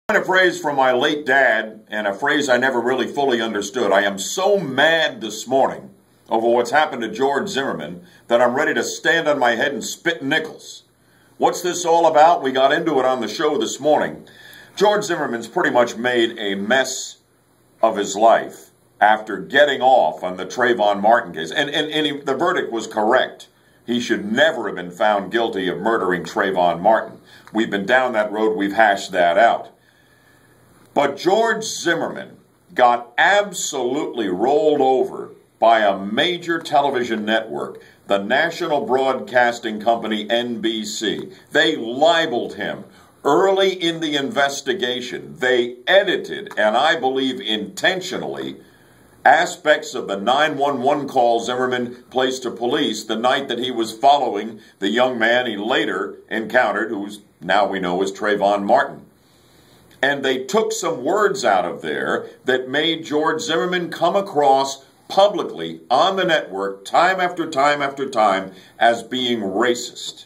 A phrase from my late dad, and a phrase I never really fully understood. I am so mad this morning over what's happened to George Zimmerman that I'm ready to stand on my head and spit nickels. What's this all about? We got into it on the show this morning. George Zimmerman's pretty much made a mess of his life after getting off on the Trayvon Martin case. And the verdict was correct. He should never have been found guilty of murdering Trayvon Martin. We've been down that road. We've hashed that out. But George Zimmerman got absolutely rolled over by a major television network, the national broadcasting company NBC. They libeled him early in the investigation. They edited, and I believe intentionally, aspects of the 911 call Zimmerman placed to police the night that he was following the young man he later encountered, who's now we know is Trayvon Martin. And they took some words out of there that made George Zimmerman come across publicly on the network time after time after time as being racist.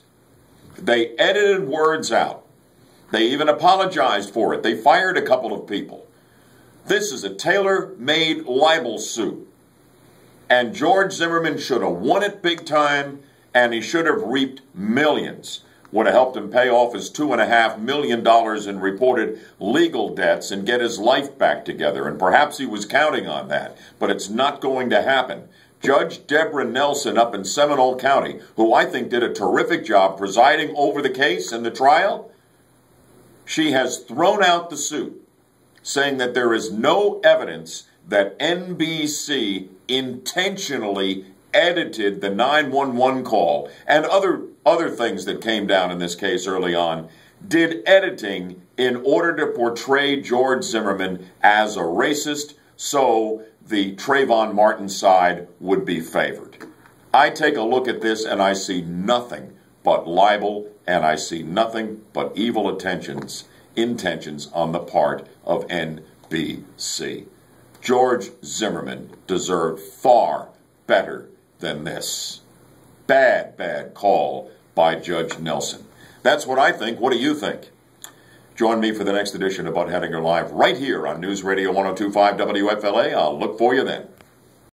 They edited words out. They even apologized for it. They fired a couple of people. This is a tailor-made libel suit. And George Zimmerman should have won it big time, and he should have reaped millions. Would have helped him pay off his $2.5 million in reported legal debts and get his life back together. And perhaps he was counting on that, but it's not going to happen. Judge Deborah Nelson up in Seminole County, who I think did a terrific job presiding over the case and the trial, she has thrown out the suit, saying that there is no evidence that NBC intentionally edited the 911 call and other things that came down in this case early on, did editing in order to portray George Zimmerman as a racist so the Trayvon Martin side would be favored. I take a look at this and I see nothing but libel, and I see nothing but evil intentions on the part of NBC. George Zimmerman deserved far better than this. Bad call by Judge Nelson. That's what I think. What do you think? Join me for the next edition of Bud Hedinger Live right here on News Radio 102.5 WFLA. I'll look for you then.